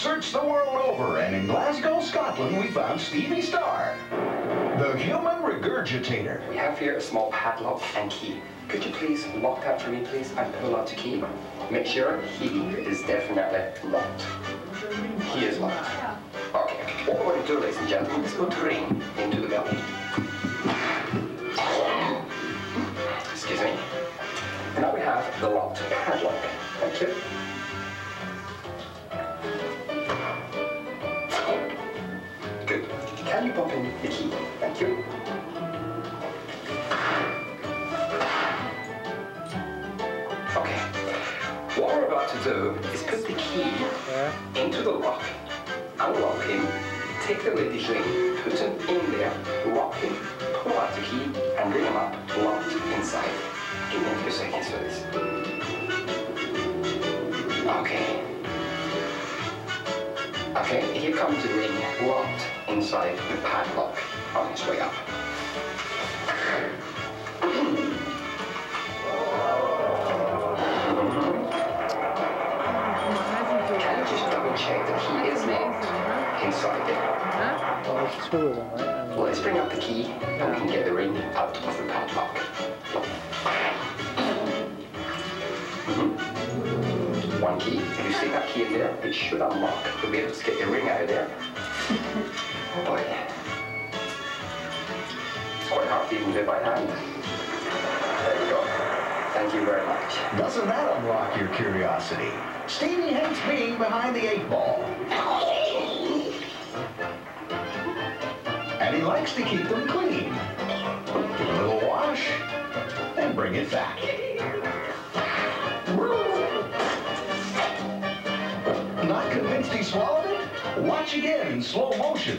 searched the world over, and in Glasgow, Scotland, we found Stevie Starr, the human regurgitator. We have here a small padlock and key. Could you please lock that for me, please, and pull out the key? Make sure he is definitely locked. He is locked. Okay. What we're going to do, ladies and gentlemen, is put the ring into the belly. Excuse me. And now we have the locked padlock. Thank you. Good. Can you pop in the key? Thank you. Okay. What we're about to do is put the key into the lock, unlock him, take the lady's ring, put him in there, lock him, pull out the key, and bring him up locked inside. Give me a few seconds for this. Okay. Okay, here comes the ring locked inside the padlock on its way up. Can you just double check that he is locked inside there? Oh, there's two of them, right? Well, let's bring up the key and we can get the ring out of the padlock. One key. If you stick that key in there, it should unlock. You'll be able to get the ring out of there. Oh boy. It's quite hard to even do it by hand. There you go. Thank you very much. Doesn't that unlock your curiosity? Stevie hates being behind the 8 ball. And he likes to keep them clean. Give a little wash, and bring it back. Not convinced he swallowed it? Watch again in slow motion.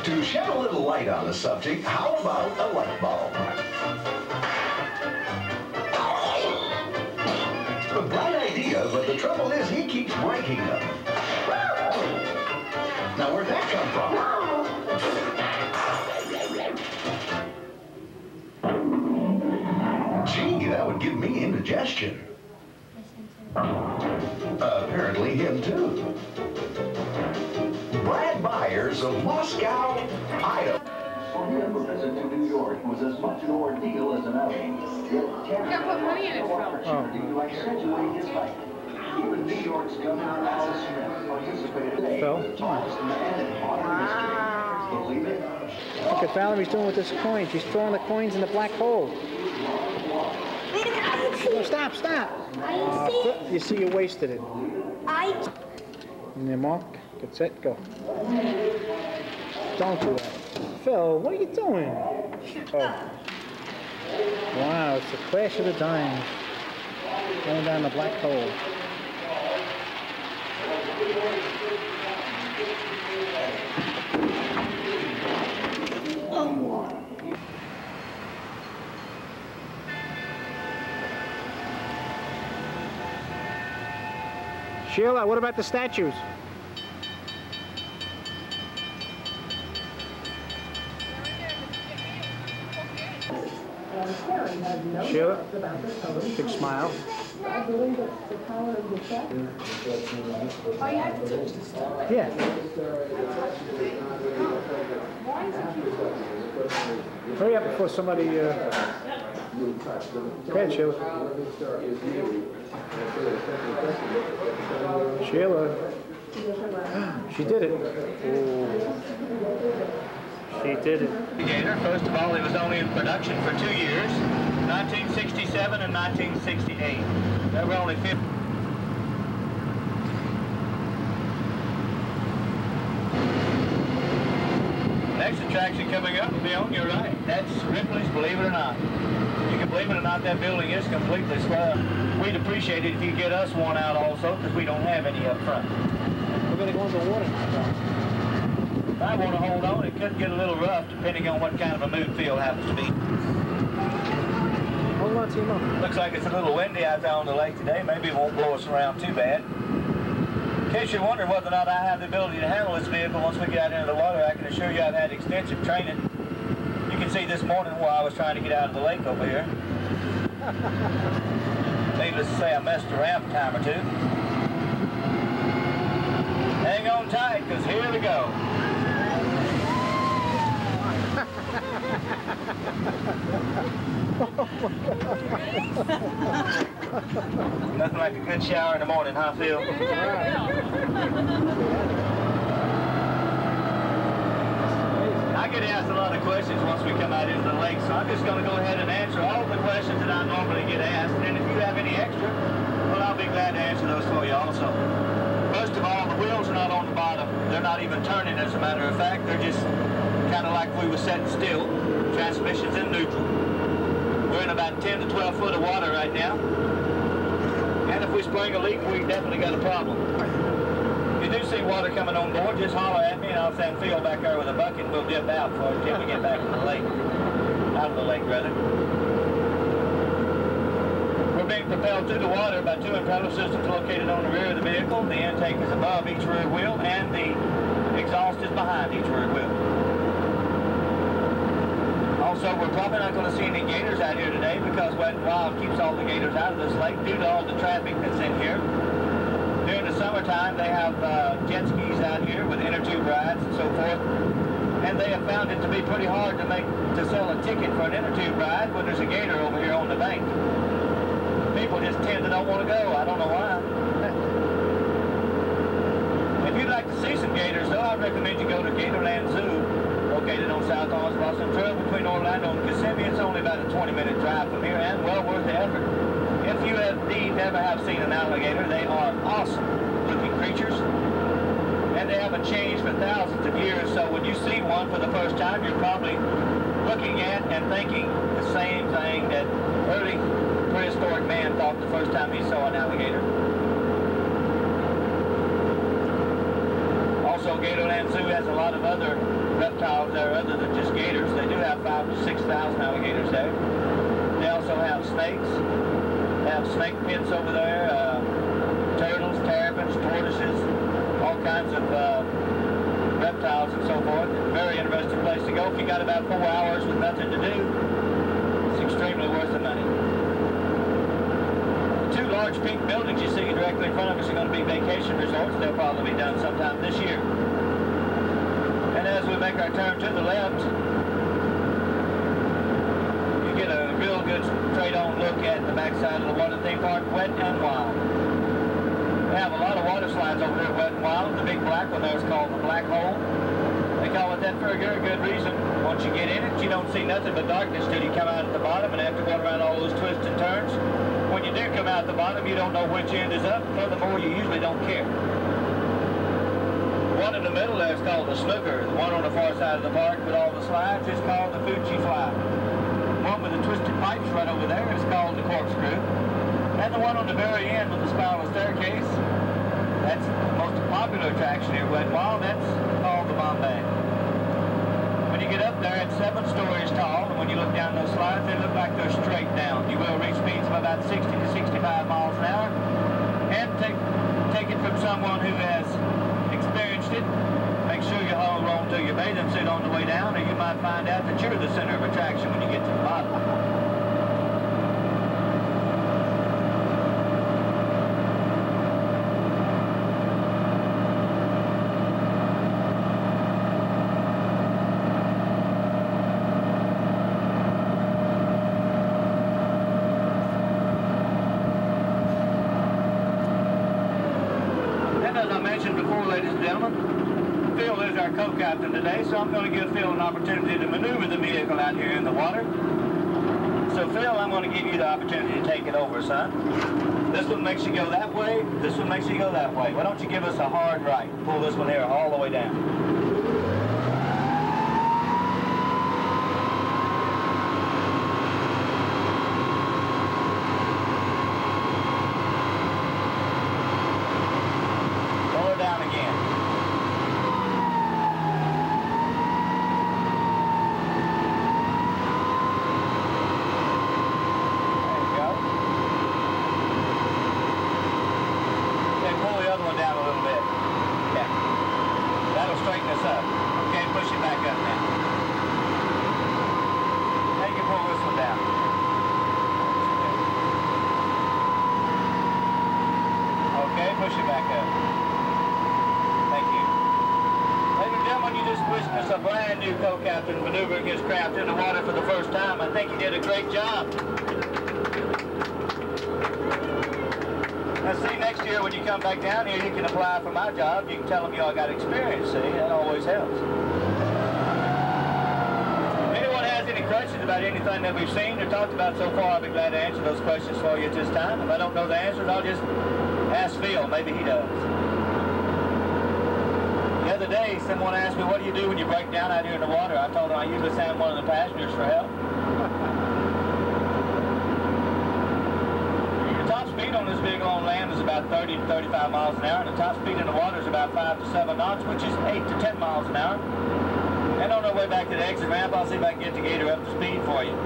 To shed a little light on the subject, how about a light bulb? A bright idea, but the trouble is he keeps breaking them. Now where'd that come from? Gee, that would give me indigestion. Apparently him too. Brad Byers of Moscow, Idaho. For him, a visit to New York was as much an ordeal as an outing. Can't put money in it, Phil. To accentuate his life. Even New York's Governor Alice Smith participated today. Phil? Wow. Believe it? Look at Valerie's doing with this coin. She's throwing the coins in the black hole. No, stop, stop. You see you wasted it. And then Mark, get set, go. Don't do that. Phil, what are you doing? Oh. Wow, it's the crash of the dimes. Going down the black hole. Sheila, what about the statues? Sheila, big smile. Yeah. Hurry up before somebody. Go ahead, Sheila. Sheila. She did it. Oh. She did it. First of all, it was only in production for 2 years, 1967 and 1968. There were only 50. Next attraction coming up will be on your right. That's Ripley's Believe It or Not. You can believe it or not, that building is completely swell. We'd appreciate it if you get us one out also, because we don't have any up front. We're going to go in the water. If I want to hold on, it could get a little rough depending on what kind of a mood field happens to be. Hold on to your mouth. Looks like it's a little windy out there on the lake today. Maybe it won't blow us around too bad. In case you're wondering whether or not I have the ability to handle this vehicle once we get out into the water, I can assure you I've had extensive training. You can see this morning while I was trying to get out of the lake over here. needless to say, I messed the ramp a time or two. Hang on tight, because here we go. Nothing like a good shower in the morning, huh, Phil? I get asked a lot of questions once we come out into the lake, so I'm just going to go ahead and answer all the questions that I normally get asked. And if you have any extra, well, I'll be glad to answer those for you also. First of all, the wheels are not on the bottom. They're not even turning, as a matter of fact. They're just kind of like we were sitting still. Transmission's in neutral. We're in about 10 to 12 foot of water right now. And if we spring a leak, we definitely got a problem. If you do see water coming on board, just holler at me and I'll send Phil back there with a bucket and we'll dip out for until we get back to the lake. Out of the lake, rather. We're being propelled through the water by two impeller systems located on the rear of the vehicle. The intake is above each rear wheel and the exhaust is behind each rear wheel. Also, we're probably not going to see any gators out here today because Wet n Wild keeps all the gators out of this lake due to all the traffic that's in here. During the summertime, they have jet skis out here with inner tube rides and so forth. And they have found it to be pretty hard to sell a ticket for an inner tube ride when there's a gator over here on the bank. People just tend to don't want to go. I don't know why. If you'd like to see some gators, though, I'd recommend you go to Gatorland Zoo, located on South Oswego Trail between Orlando and Kissimmee. It's only about a 20-minute drive from here and well worth the effort. If you indeed never have seen an alligator, they are awesome-looking creatures, and they haven't changed for thousands of years, so when you see one for the first time, you're probably looking at and thinking the same thing that early prehistoric man thought the first time he saw an alligator. Also, Gatorland Zoo has a lot of other reptiles there other than just gators. They do have 5,000 to 6,000 alligators there. They also have snakes. They have snake pits over there, turtles, terrapins, tortoises, all kinds of reptiles and so forth. Very interesting place to go. If you got about 4 hours with nothing to do, it's extremely worth the money. The two large pink buildings you see directly in front of us are going to be vacation resorts. They'll probably be done sometime this year. And as we make our turn to the left, you get a real good straight-on look at the backside of the water theme park, Wet n Wild. They have a lot of water slides over there at Wet n Wild. The big black one there is called the Black Hole. They call it that for a very good reason. Once you get in it, you don't see nothing but darkness till you come out at the bottom and have to go around all those twists and turns. When you do come out the bottom, you don't know which end is up. Furthermore, you usually don't care. The one in the middle there is called the Snooker. The one on the far side of the park with all the slides is called the Fuji Fly. The one with the twisted pipes right over there is called the Corkscrew. And the one on the very end with the spiral staircase, that's the most popular attraction here at Wet n Wild. That's called the Bombay. When you get up there, it's 7 stories tall, and when you look down those slides, they look like they're straight down. You will reach speeds of about 60 to 65 miles an hour. And take it from someone who has experienced it. Make sure you hold on to your bathing suit on the way down, or you might find out that you're the center of attraction when you get to the bottom. As I mentioned before, ladies and gentlemen, Phil is our co-captain today, so I'm going to give Phil an opportunity to maneuver the vehicle out here in the water. So Phil, I'm going to give you the opportunity to take it over, son. This one makes you go that way, this one makes you go that way. Why don't you give us a hard right? Pull this one here all the way down. Straighten push it back up. Thank you. Ladies and gentlemen, you just witnessed a brand new co-captain maneuvering his craft in the water for the first time. I think he did a great job. Now see, next year when you come back down here, you can apply for my job. You can tell them you all got experience, see? That always helps. If anyone has any questions about anything that we've seen or talked about so far, I'll be glad to answer those questions for you at this time. If I don't know the answers, I'll just ask Phil. Maybe he does. The other day, someone asked me, what do you do when you break down out here in the water? I told them I usually send one of the passengers for help. The top speed on this vehicle on land is about 30 to 35 miles an hour, and the top speed in the water is about 5 to 7 knots, which is 8 to 10 miles an hour. And on our way back to the exit ramp, I'll see if I can get the gator up to speed for you.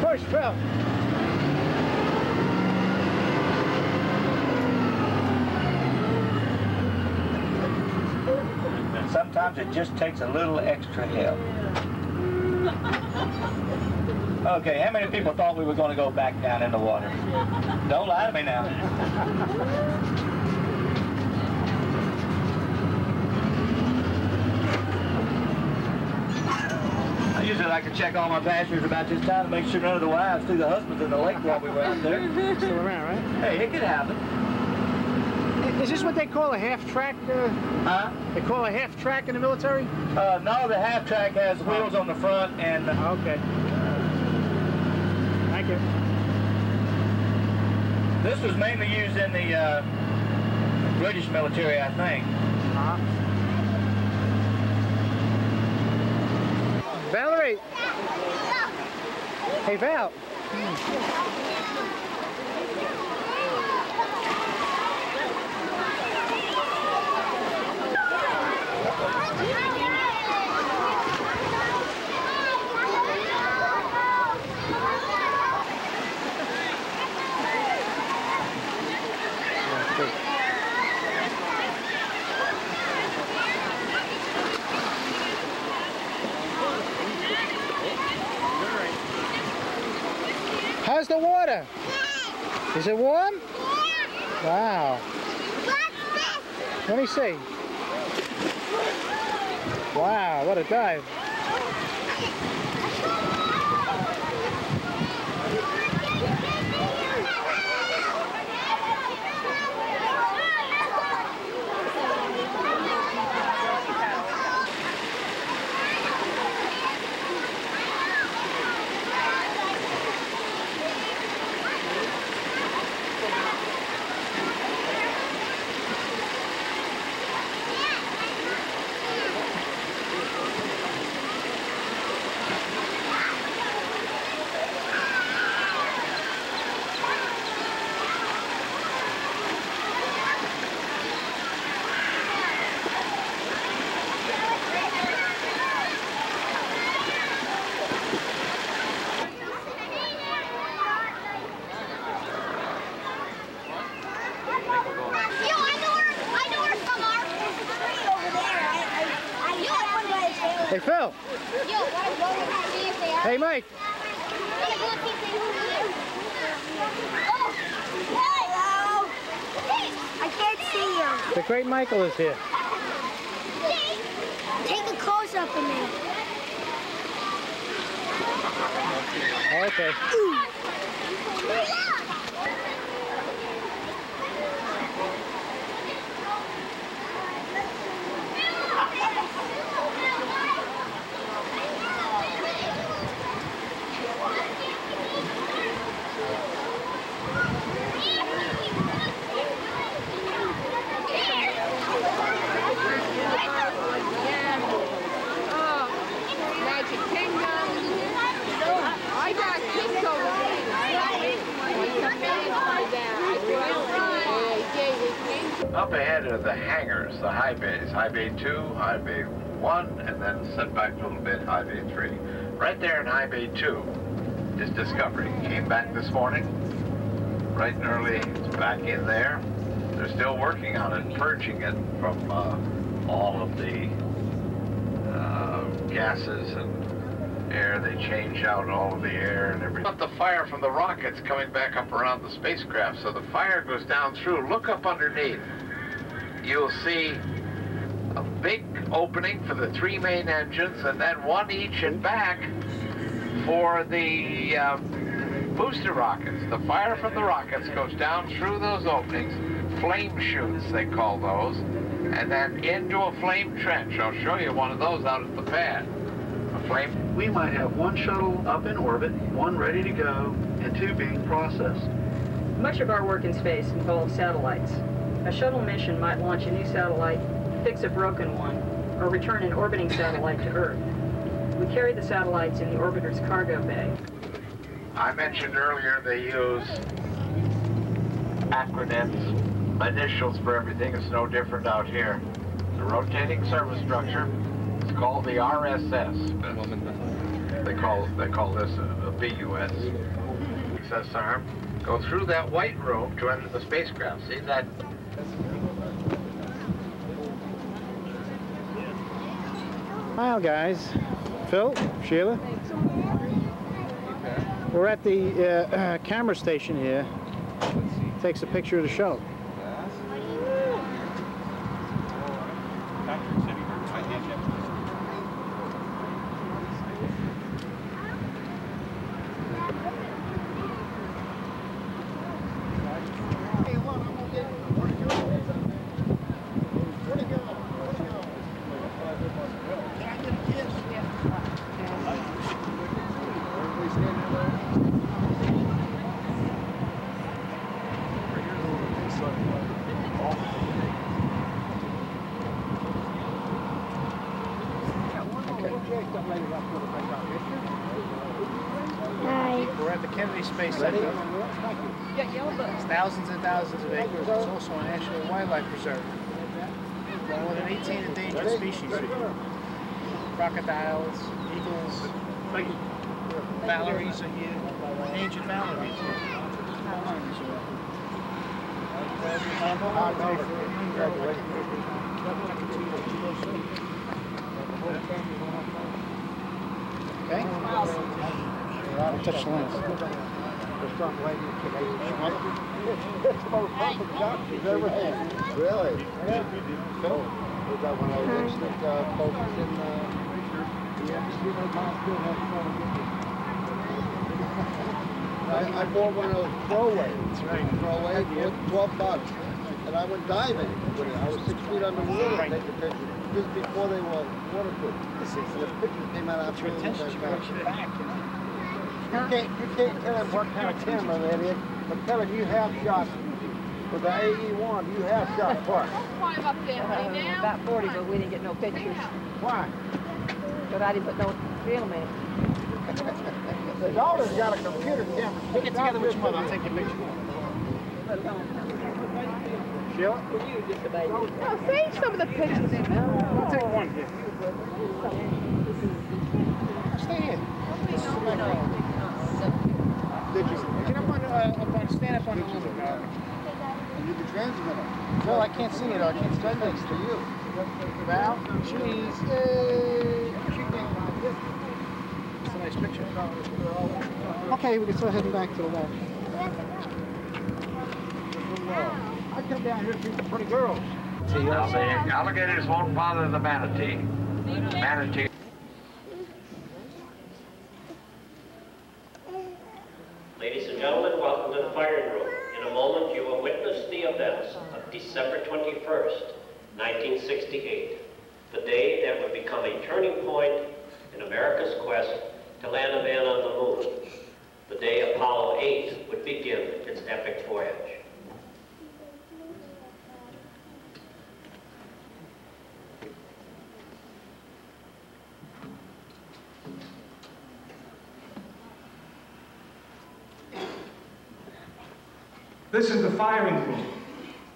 Push, Phil. Sometimes it just takes a little extra help. Okay, how many people thought we were going to go back down in the water? Don't lie to me now. I usually like to check all my passengers about this time to make sure none of the wives threw the husbands in the lake while we were out there. Still around, right? Hey, it could happen. Is this what they call a half track? Huh? They call a half track in the military? No, the half track has wheels on the front and... Okay. Thank you. This was mainly used in the British military, I think. Valerie! Hey, Val! How's the water? Yeah. Is it warm? Yeah. Wow. What's this? Let me see. Wow, what a dive. Phil. Yo, wanna go and see if they are? Hey, Mike. Wanna go and see if they are? Oh, hello. Hey, I can't see you. The great Michael is here. Take a close up of me. Okay. Magic Kingdom. I got kids over there. Up ahead are the hangars, the high bays. High bay 2, high bay 1, and then set back a little bit, high bay 3. Right there in high bay 2 is Discovery. Came back this morning, bright and early, it's back in there. They're still working on it, purging it from all of the gases and air. They change out all of the air and everything. But the fire from the rockets coming back up around the spacecraft, so the fire goes down through. Look up underneath. You'll see a big opening for the 3 main engines, and then one each in back for the booster rockets. The fire from the rockets goes down through those openings, flame chutes they call those, and then into a flame trench. I'll show you one of those out at the pad. A flame. We might have one shuttle up in orbit, one ready to go, and 2 being processed. Much of our work in space involves satellites. A shuttle mission might launch a new satellite, fix a broken one, or return an orbiting satellite to Earth. We carry the satellites in the orbiter's cargo bay. I mentioned earlier they use acronyms, initials for everything. It's no different out here. The rotating service structure is called the RSS. They call this a BUS. Access arm. Go through that white room to enter the spacecraft. See that? Hi, guys. Phil, Sheila. We're at the camera station here. Takes a picture of the show. We're at the Kennedy Space Center. It's thousands and thousands of acres. It's also a national wildlife preserve. More than 18 endangered species. Crocodiles, eagles, Valaries are here. Ancient Valaries. Okay? I'll touch the lens. It's the most popular job she's ever had. Really? Yeah. Phil? Was that one of those instant focus in the I bought one of those throwaways. Throwaway for $12. And I went diving with it. I was 6 feet underwater taking pictures. Just before they were waterproof. And the pictures came out after You can't tell him what kind of camera that is, but tell him you have shot with the AE1, you have shot what? Climb up there right now. About 40, but we didn't get no pictures. Why? But I didn't put no film in. The daughter's got a computer camera. Get together with your mother, I'll take your picture. Sheila? Oh, save some of the pictures. I'll take one here. Stay here. Did you get up on, stand up on the little You can transmit it. No, I can't see it. I can't stand next to you. Val, she's nice picture. Okay, we can start heading back to the left. I come down here to see some pretty girls. Now, the alligators won't bother the manatee. Manatee. Ladies and gentlemen, welcome to the firing room. In a moment, you will witness the events of December 21st, 1968, the day that would become a turning point in America's quest to land a man on the moon, the day Apollo 8 would begin its epic voyage. This is the firing room,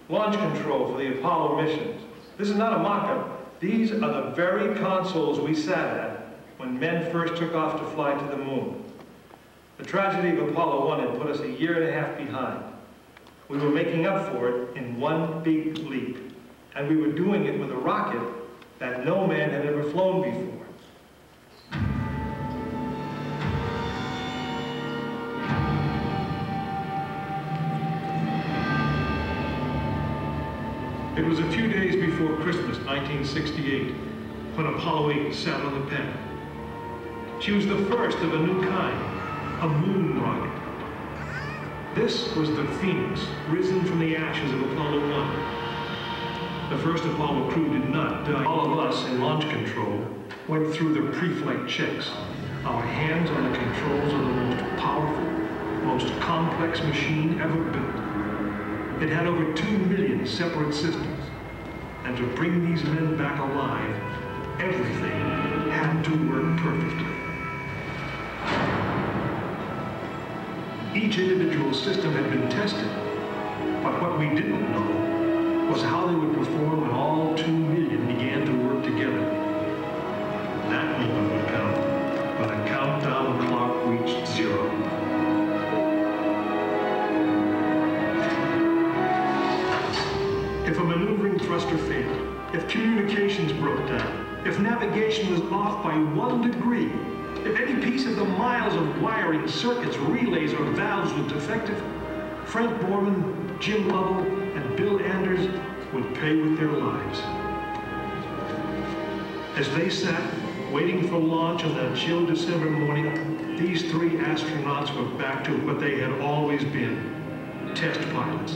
launch control for the Apollo missions. This is not a mock-up. These are the very consoles we sat at when men first took off to fly to the moon. The tragedy of Apollo 1 had put us a year and a half behind. We were making up for it in one big leap, and we were doing it with a rocket that no man had ever flown before. It was a few days before Christmas, 1968, when Apollo 8 sat on the pad. She was the first of a new kind, a moon rocket. This was the Phoenix, risen from the ashes of Apollo 1. The first Apollo crew did not die. All of us in launch control went through the pre-flight checks. Our hands on the controls of the most powerful, most complex machine ever built. It had over 2 million separate systems. And to bring these men back alive, everything had to work perfectly. Each individual system had been tested, but what we didn't know was how they would perform when all 2 million began to work together. That moment would come when the countdown clock reached 0. If a maneuvering thruster failed, if communications broke down, if navigation was off by 1 degree, if any piece of the miles of wiring, circuits, relays, or valves was defective, Frank Borman, Jim Lovell, and Bill Anders would pay with their lives. As they sat, waiting for launch on that chill December morning, these 3 astronauts were back to what they had always been, test pilots.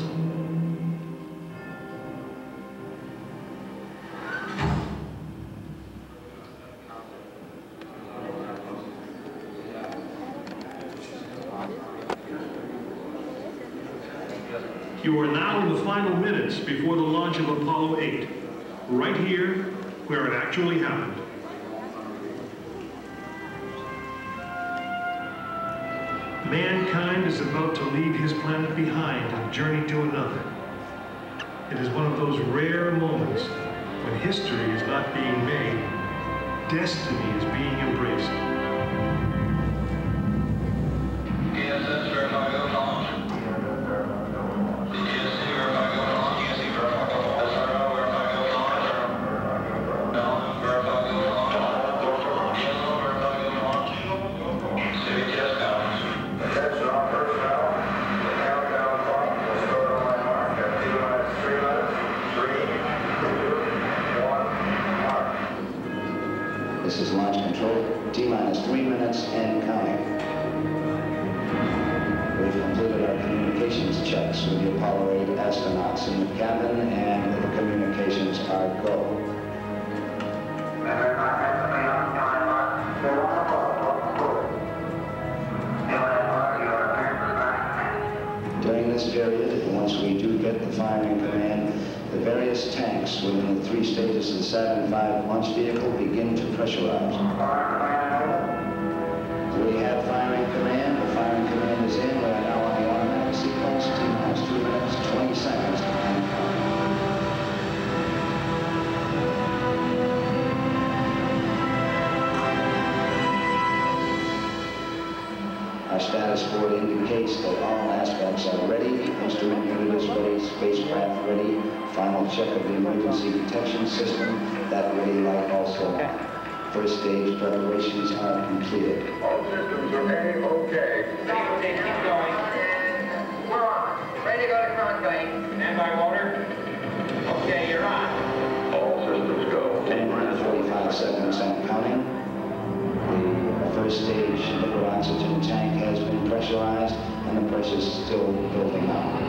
You are now in the final minutes before the launch of Apollo 8, right here where it actually happened. Mankind is about to leave his planet behind and journey to another. It is one of those rare moments when history is not being made, destiny is being embraced. This is launch control, T-minus 3 minutes and counting. We've completed our communications checks with the Apollo 8 astronauts in the cabin, and the communications are go. During this period, once we do get the firing command, the various tanks within the 3 stages of the Saturn V launch vehicle begin to pressurize. We have firing command. The firing command is in. We are now on the automatic sequence. T-minus 2 minutes, 20 seconds, and counting. Our status board indicates that all aspects are ready. Instrument unit is ready, spacecraft ready. Final check of the emergency detection system, that ready light also on. First stage preparations are completed. All systems are A-OK. Okay, keep going. We're on. Ready to go to ground going. Stand by, Walter. Okay, you're on. All systems go. 10 minutes, 45 seconds and counting. The first stage liquid oxygen tank has been pressurized, and the pressure is still building up.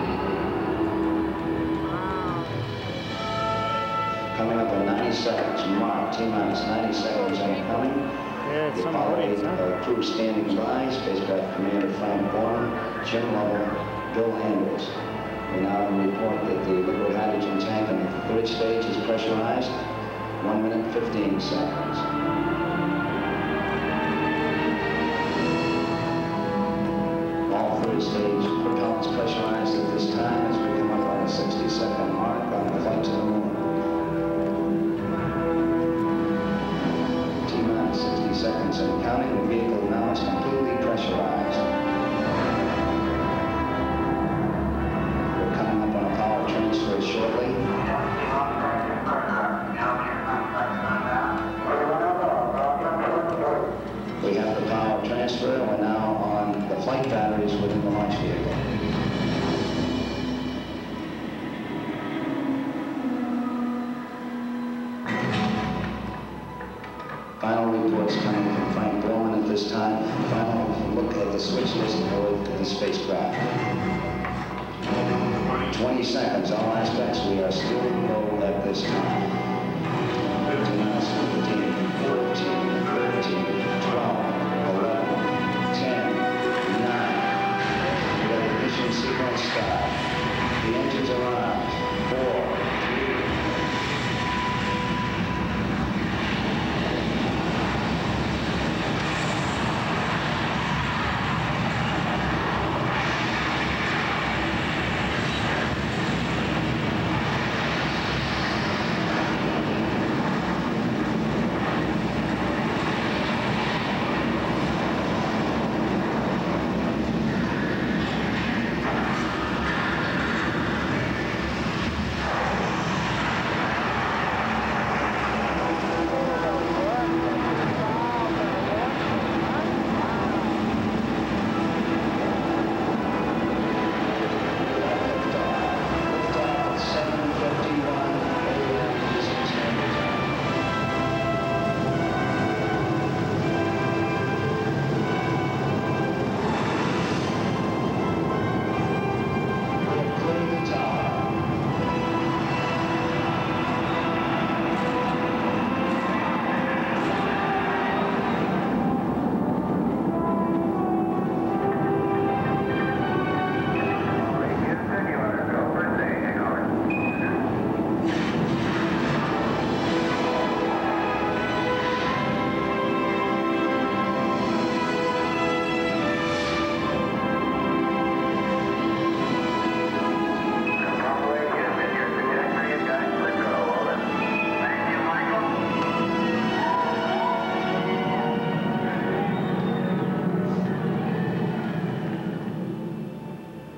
Coming up in 90 seconds, mark, T-minus 90 seconds and coming. The Apollo 8 crew standing by, spacecraft commander Frank Borman, Jim Lovell, Bill Anders. We now report that the liquid hydrogen tank in the third stage is pressurized. 1 minute, 15 seconds. All third stage propellants pressurized at this time as we come up on the 60-second mark on the flight to the moon. T-minus 60 seconds and counting. The vehicle now is completely pressurized. We're coming up on a power transfer shortly. We have the power transfer, and we're now on the flight batteries within the launch vehicle. Final reports coming from Frank Borman at this time. Final look at the switch list of the spacecraft. 20 seconds, all aspects, we are still low at this time. 15, 14, 13, 12, 11, 10, 9. We got the ignition sequence start. The engines are on. 4, 3.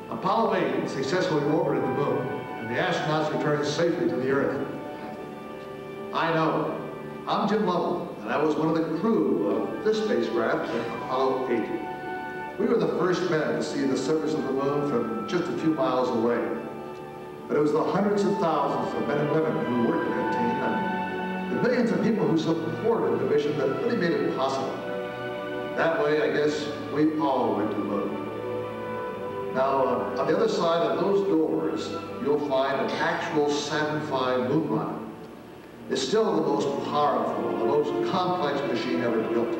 Apollo 8 successfully orbited the moon, and the astronauts returned safely to the Earth. I know. I'm Jim Lovell, and I was one of the crew of this spacecraft, Apollo 8. We were the first men to see the surface of the moon from just a few miles away. But it was the hundreds of thousands of men and women who worked in that team, and the millions of people who supported the mission that really made it possible. That way, I guess, we all went to the moon. Now, on the other side of those doors, you'll find an actual Saturn V moon rocket. It's still the most powerful, the most complex machine ever built.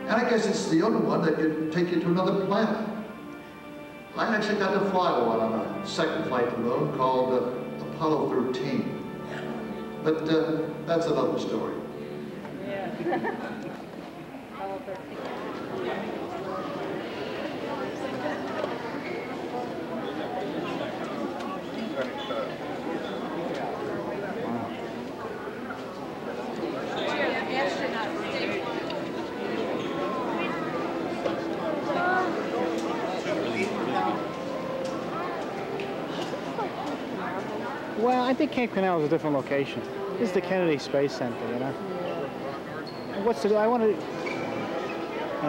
And I guess it's the only one that can take you to another planet. I actually got to fly one on a second flight to the moon called Apollo 13. But that's another story. Yeah. Apollo 13. Well, I think Cape Canaveral is a different location. This is the Kennedy Space Center, you know. what's the? I want to.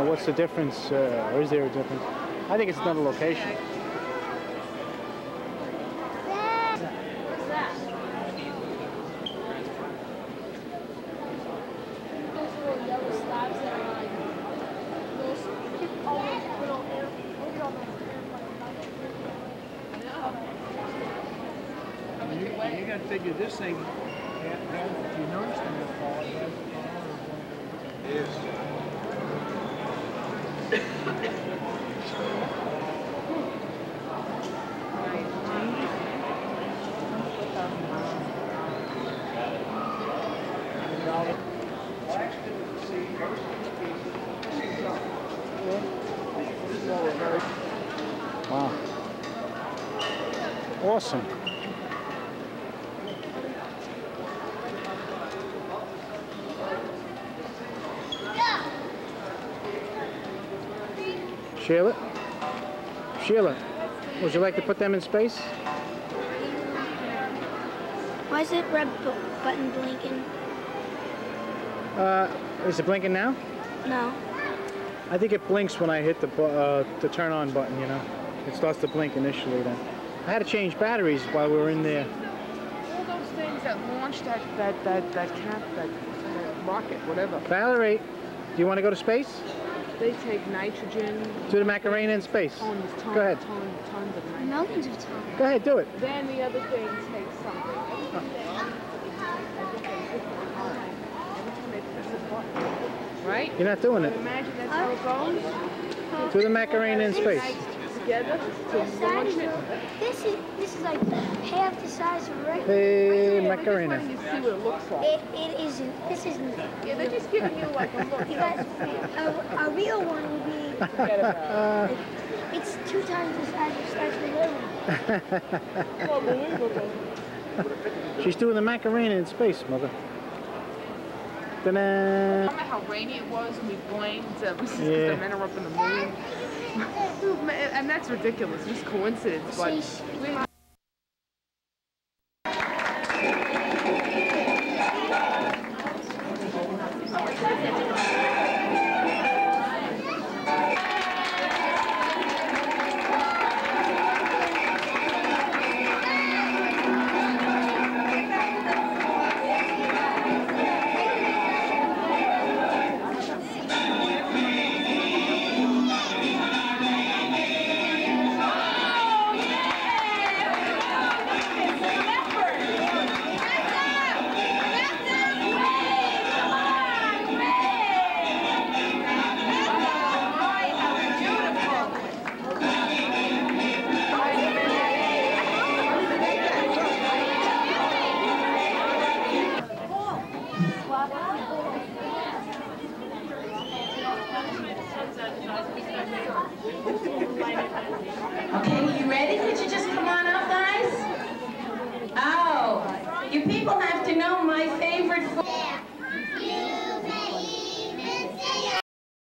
What's the difference? Or is there a difference? I think it's another location. You got to figure this thing. If you notice in the fall, it has Yes. Wow. Awesome. Sheila, would you like to put them in space? Why is it red button blinking? Is it blinking now? No. I think it blinks when I hit the turn on button, you know. It starts to blink initially then. I had to change batteries while we were in there. All those things that launched that rocket, whatever. Valerie, do you want to go to space? They take nitrogen. Do the Macarena in space. Tons Go ahead. Tons of nitrogen. Millions of tons. Go ahead, do it. Then the other thing takes something. Right? You're not doing it. Imagine that's how it goes. Do the Macarena in space. Together to launch it. This is like half the size of a regular. Hey, Yeah, Macarena. you see what it looks like. It isn't. This isn't. Yeah, they're just giving you like a look. Because a real one would be. Forget about it. It's 2 times the size of Statue of Liberty. She's doing the Macarena in space, Mother. Ta-da! Remember how rainy it was and we blamed because the men are up in the moon? And that's ridiculous. It's just coincidence. But